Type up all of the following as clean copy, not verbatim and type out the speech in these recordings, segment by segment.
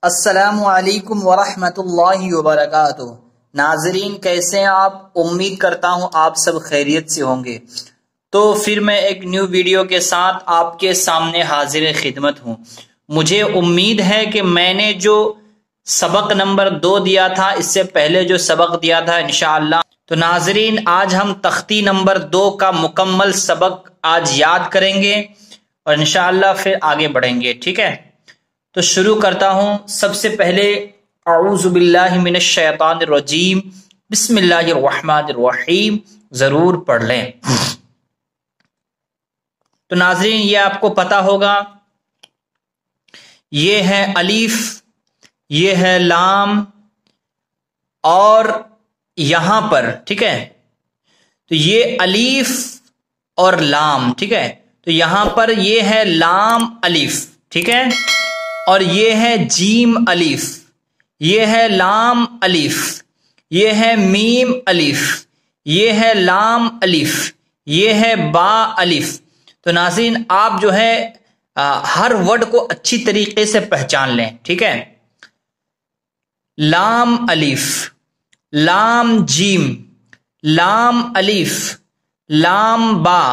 السلام علیکم ورحمۃ اللہ وبرکاتہ۔ ناظرین کیسے ہیں آپ؟ امید کرتا ہوں آپ سب خیریت سے ہوں گے۔ تو پھر میں ایک نیو ویڈیو کے ساتھ آپ کے سامنے حاضر خدمت ہوں۔ مجھے امید ہے کہ میں نے جو سبق نمبر 2 دیا تھا، اس سے پہلے جو سبق دیا تھا انشاءاللہ، تو ناظرین آج ہم تختی نمبر 2 کا مکمل سبق آج یاد کریں گے اور انشاءاللہ پھر آگے بڑھیں گے، ٹھیک ہے؟ تو شروع کرتا ہوں۔ سب سے پہلے اعوذ باللہ من الشیطان الرجیم، بسم اللہ الرحمن الرحیم ضرور پڑھ لیں۔ تو ناظرین یہ آپ کو پتا ہوگا، یہ ہے الف، یہ ہے لام، اور یہاں پر ٹھیک ہے، تو یہ الف اور لام، ٹھیک ہے، تو یہاں پر یہ ہے لام الف، ٹھیک ہے، اور یہ ہے جیم الف، یہ ہے لام الف، یہ ہے میم الف، یہ ہے لام الف، یہ ہے با الف۔ تو ناظرین آپ جو ہے ہر ورڈ کو اچھی طریقے سے پہچان لیں، ٹھیک ہے؟ لام الف، لام جیم، لام الف، لام با،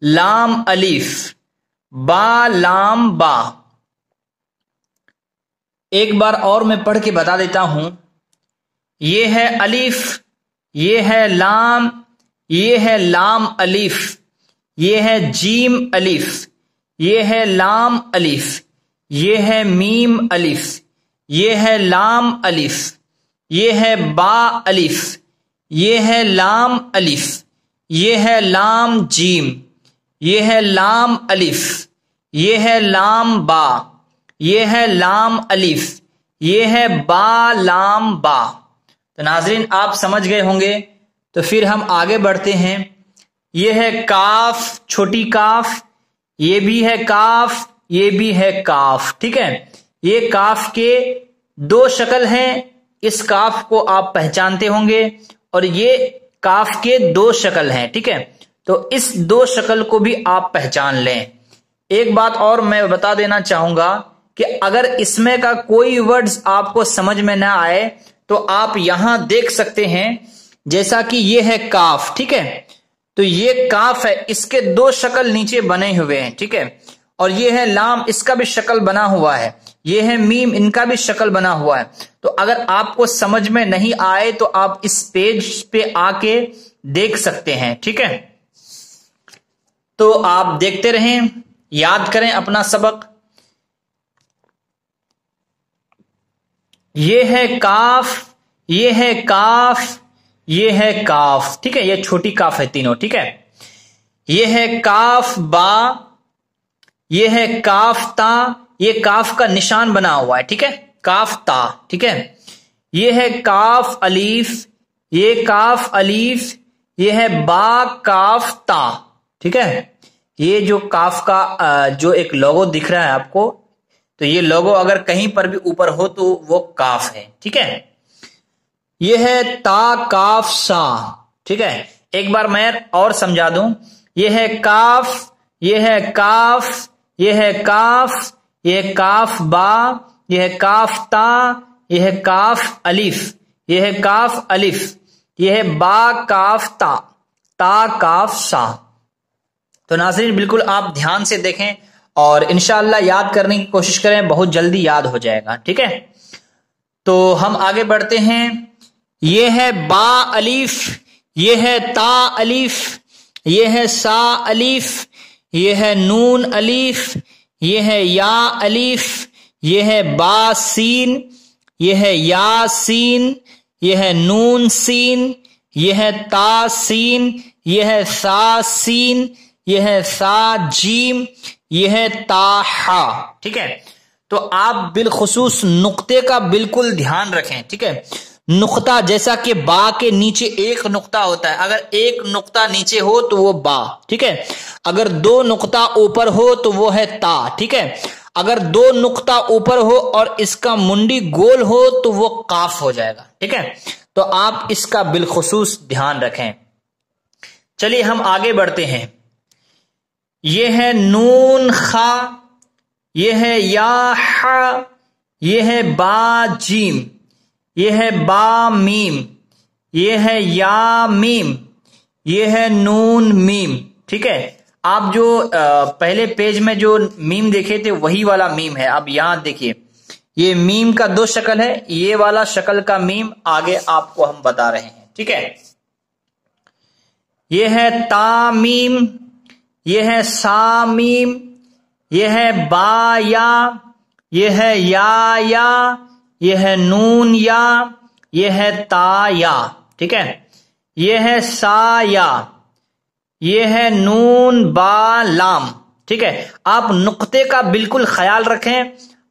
لام الف، با لام با۔ ایک بار اور میں پڑھ کے بتا دیتا ہوں۔ یہ ہے الف، یہ ہے لام، یہ ہے لام الف، یہ ہے جیم الف، یہ ہے لام الف، یہ ہے میم الف، یہ ہے لام الف، یہ ہے با الف، یہ ہے لام الف، یہ ہے لام جیم، یہ ہے لام الف، یہ ہے لام با، یہ ہے لام الف، یہ ہے با لام با۔ تو ناظرین آپ سمجھ گئے ہوں گے۔ تو پھر ہم آگے بڑھتے ہیں۔ یہ ہے کاف، چھوٹی کاف، یہ بھی ہے کاف، یہ بھی ہے کاف، ٹھیک ہے۔ یہ کاف کے 2 شکل ہیں، اس کاف کو آپ پہچانتے ہوں گے، اور یہ کاف کے 2 شکل ہیں، ٹھیک ہے۔ تو اس 2 شکل کو بھی آپ پہچان لیں۔ ایک بات اور میں بتا دینا چاہوں گا کہ اگر اس میں کا کوئی ورڈز آپ کو سمجھ میں نہ آئے تو آپ یہاں دیکھ سکتے ہیں، جیسا کہ یہ ہے کاف، ٹھیک ہے، تو یہ کاف ہے، اس کے 2 شکل نیچے بنے ہوئے ہیں، ٹھیک ہے، اور یہ ہے لام، اس کا بھی شکل بنا ہوا ہے، یہ ہے میم، ان کا بھی شکل بنا ہوا ہے۔ تو اگر آپ کو سمجھ میں نہیں آئے تو آپ اس پیج پہ آ کے دیکھ سکتے ہیں، ٹھیک ہے۔ تو آپ دیکھتے رہیں، یاد کریں اپنا سبق۔ یہ ہے کاف، یہ ہے کاف، یہ ہے کاف، ٹھیک ہے، یہ چھوٹی کاف ہے تینوں، ٹھیک ہے۔ یہ ہے کاف با، یہ ہے کاف تا، یہ کاف کا نشان بنا ہوا ہے، ٹھیک ہے، کاف تا، ٹھیک ہے۔ یہ ہے کاف الف، یہ کاف الف، یہ ہے با کاف تا، ٹھیک ہے۔ یہ جو کاف کا جو ایک لوگو دکھ رہا ہے آپ کو، تو یہ لوگو اگر کہیں پر بھی اوپر ہو تو وہ کاف ہے، ٹھیک ہے۔ یہ ہے تا کاف سا، ٹھیک ہے۔ ایک بار میں اور سمجھا دوں۔ یہ ہے کاف، یہ ہے کاف، یہ ہے کاف، یہ ہے کاف با، یہ ہے کاف تا، یہ ہے کاف الف، یہ ہے کاف الف، یہ ہے با کاف تا، تا کاف سا۔ تو ناظرین بالکل آپ دھیان سے دیکھیں اور انشاءاللہ یاد کرنے کی کوشش کریں، بہت جلدی یاد ہو جائے گا، ٹھیک ہے۔ تو ہم آگے بڑھتے ہیں۔ یہ ہے با الف، یہ ہے تا الف، یہ ہے سا الف، یہ ہے نون الف، یہ ہے یا الف، یہ ہے با سین، یہ ہے یا سین، یہ ہے نون سین، یہ ہے تا سین، یہ ہے سا سین، یہ ہے سا جیم، یہ ہے تا ہا، ٹھیک ہے۔ تو آپ بالخصوص نقطے کا بالکل دھیان رکھیں، ٹھیک ہے۔ نقطہ جیسا کہ با کے نیچے ایک نقطہ ہوتا ہے، اگر ایک نقطہ نیچے ہو تو وہ با، ٹھیک ہے۔ اگر 2 نقطہ اوپر ہو تو وہ ہے تا، ٹھیک ہے۔ اگر 2 نقطہ اوپر ہو اور اس کا منڈی گول ہو تو وہ قاف ہو جائے گا، ٹھیک ہے۔ تو آپ اس کا بالخصوص دھیان رکھیں۔ چلیے ہم آگے بڑھتے ہیں۔ یہ ہے نون خا، یہ ہے یا ہا، یہ ہے با جیم، یہ ہے با میم، یہ ہے یا میم، یہ ہے نون میم، ٹھیک ہے. آپ جو پہلے پیج میں جو میم دیکھے تھے وہی والا میم ہے. اب یہاں دیکھیے یہ میم کا دو شکل ہے، یہ والا شکل کا میم آگے آپ کو ہم بتا رہے ہیں، ٹھیک ہے. یہ ہے تا میم، یہ ہے سا میم، یہ ہے با یا، یہ ہے یا، یہ ہے نون یا، یہ ہے تا یا، ٹھیک ہے. یہ ہے سا یا، یہ ہے نون با لام، ٹھیک ہے. آپ نقطے کا بالکل خیال رکھیں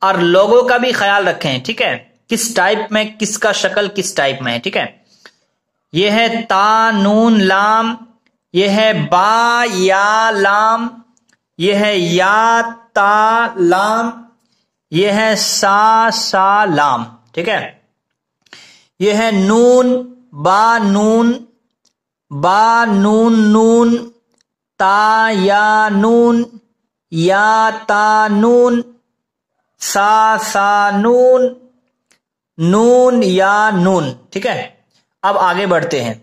اور لوگوں کا بھی خیال رکھیں، ٹھیک ہے، کس ٹائپ میں، کس کا شکل کس ٹائپ میں ہے، ٹھیک ہے. یہ ہے تا نون لام، یہ ہے با یا لام، یہ ہے یا تا لام، یہ ہے سا لام، ٹھیک ہے. یہ ہے نون با نون، با نون نون، تا یا نون، یا تا نون، سا نون، نون یا نون، ٹھیک ہے. اب آگے بڑھتے ہیں.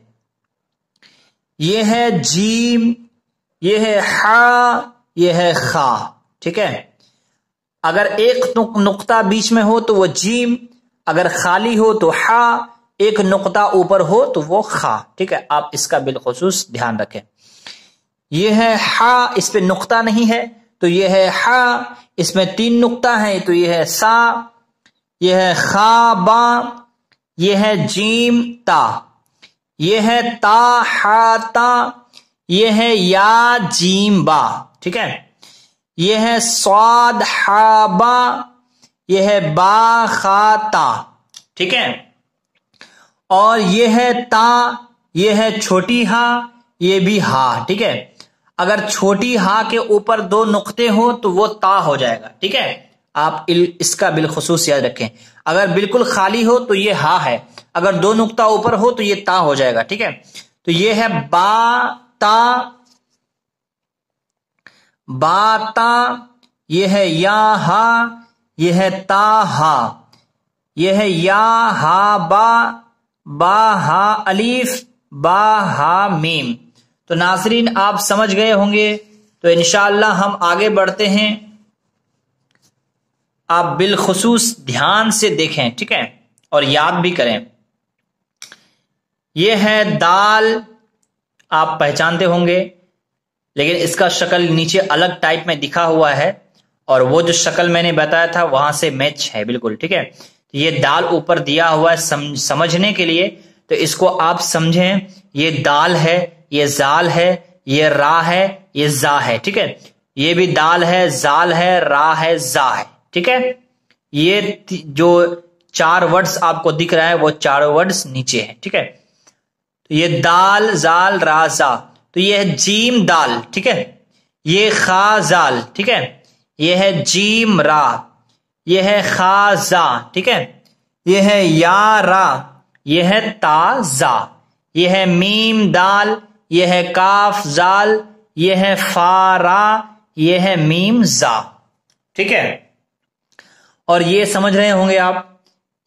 یہ ہے جیم، یہ ہے حا، یہ ہے خا، ٹھیک ہے. اگر ایک نقطہ بیچ میں ہو تو وہ جیم، اگر خالی ہو تو حا، ایک نقطہ اوپر ہو تو وہ خا، ٹھیک ہے. آپ اس کا بالخصوص دھیان رکھیں. یہ ہے حا، اس پہ نقطہ نہیں ہے تو یہ ہے حا، اس میں 3 نقطہ ہے تو یہ ہے سا، یہ ہے خا با، یہ ہے جیم تا، یہ ہے تا حا تا، یہ ہے یا جیم با، ٹھیک ہے. یہ ہے صاد حا با، یہ ہے با خا تا، ٹھیک ہے. اور یہ ہے تا، یہ ہے چھوٹی ہا، یہ بھی ہا، ٹھیک ہے. اگر چھوٹی ہا کے اوپر 2 نقطے ہو تو وہ تا ہو جائے گا، ٹھیک ہے. آپ اس کا بالخصوص یاد رکھیں. اگر بالکل خالی ہو تو یہ ہا ہے، اگر 2 نقطہ اوپر ہو تو یہ تا ہو جائے گا، ٹھیک ہے. تو یہ ہے با تا، یہ ہے یا ہا، یہ ہے تا ہا، یہ ہے یا ہا با ہا الف، با ہا میم. تو ناظرین آپ سمجھ گئے ہوں گے. تو انشاءاللہ ہم آگے بڑھتے ہیں. آپ بالخصوص دھیان سے دیکھیں، ٹھیک ہے، اور یاد بھی کریں. یہ ہے دال، آپ پہچانتے ہوں گے، لیکن اس کا شکل نیچے الگ ٹائپ میں دکھا ہوا ہے، اور وہ جو شکل میں نے بتایا تھا وہاں سے میچ ہے بالکل، ٹھیک ہے. یہ دال اوپر دیا ہوا ہے سمجھنے کے لیے، تو اس کو آپ سمجھیں. یہ دال ہے، یہ زال ہے، یہ را ہے، یہ زا ہے، ٹھیک ہے. یہ بھی دال ہے، زال ہے، را ہے، زا ہے، ٹھیک ہے. یہ جو 4 ورڈز آپ کو دکھ رہا ہے وہ 4 ورڈز نیچے ہیں، ٹھیک ہے. تو یہ دال زال را زا، تو یہ ہے جیم دال، ٹھیک ہے. یہ خا زال، ٹھیک ہے. یہ ہے جیم را، یہ ہے خا زا، ٹھیک ہے. یہ ہے یا را، یہ ہے تا زا، یہ ہے میم دال، یہ ہے کاف زال، یہ ہے فا را، یہ ہے میم زا، ٹھیک ہے. اور یہ سمجھ رہے ہوں گے آپ.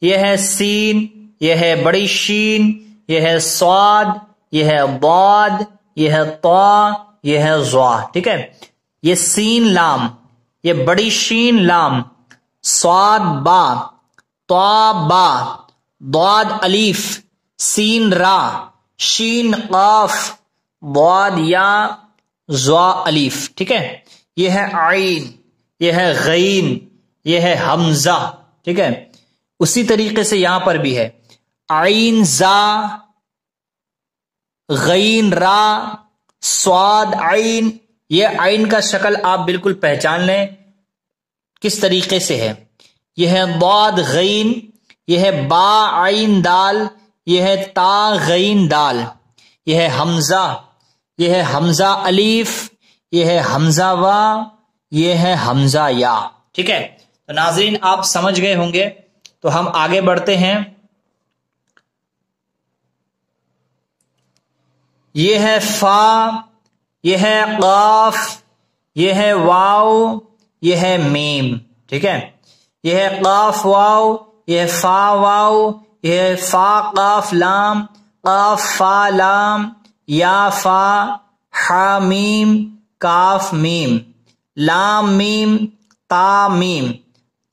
یہ ہے سین، یہ ہے بڑی شین، یہ ہے صاد، یہ ہے ضاد، یہ ہے طا، یہ ہے ظا، ٹھیک ہے. یہ سین لام، یہ بڑی شین لام، صاد با، طا با، ضاد الف، سین را، شین قاف، ضاد یا، ظا الف، ٹھیک ہے. یہ ہے عین، یہ ہے غین، یہ ہے حمزہ، ٹھیک ہے. اسی طریقے سے یہاں پر بھی ہے عین زا، غین را، صاد عین. یہ عین کا شکل آپ بالکل پہچان لیں کس طریقے سے ہے. یہ ہے ضاد غین، یہ ہے با عین دال، یہ ہے تا غین دال، یہ ہے حمزہ، یہ ہے حمزہ الف، یہ ہے حمزہ وا، یہ ہے حمزہ یا، ٹھیک ہے. تو ناظرین آپ سمجھ گئے ہوں گے. تو ہم آگے بڑھتے ہیں. یہ ہے فا، یہ ہے قاف، یہ ہے واو، یہ ہے میم، ٹھیک ہے. یہ ہے قاف واو، یہ ہے فا واو، یہ ہے فا قاف لام، قاف فا لام، یا فا، حا میم، کاف میم، لام میم، تا میم،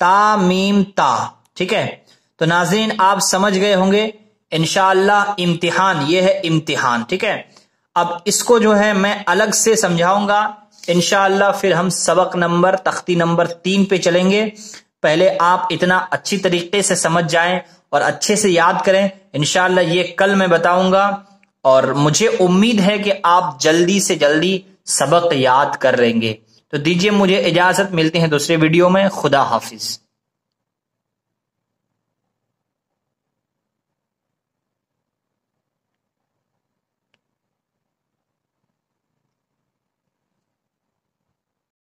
تا میم تا، ٹھیک ہے؟ تو ناظرین آپ سمجھ گئے ہوں گے انشاءاللہ امتحان، یہ ہے امتحان، ٹھیک ہے؟ اب اس کو جو ہے میں الگ سے سمجھاؤں گا انشاءاللہ، پھر ہم سبق نمبر تختی نمبر 3 پہ چلیں گے۔ پہلے آپ اتنا اچھی طریقے سے سمجھ جائیں اور اچھے سے یاد کریں، انشاءاللہ یہ کل میں بتاؤں گا، اور مجھے امید ہے کہ آپ جلدی سے جلدی سبق یاد کر لیں گے۔ تو دیجئے مجھے اجازت، ملتے ہیں دوسرے ویڈیو میں، خدا حافظ۔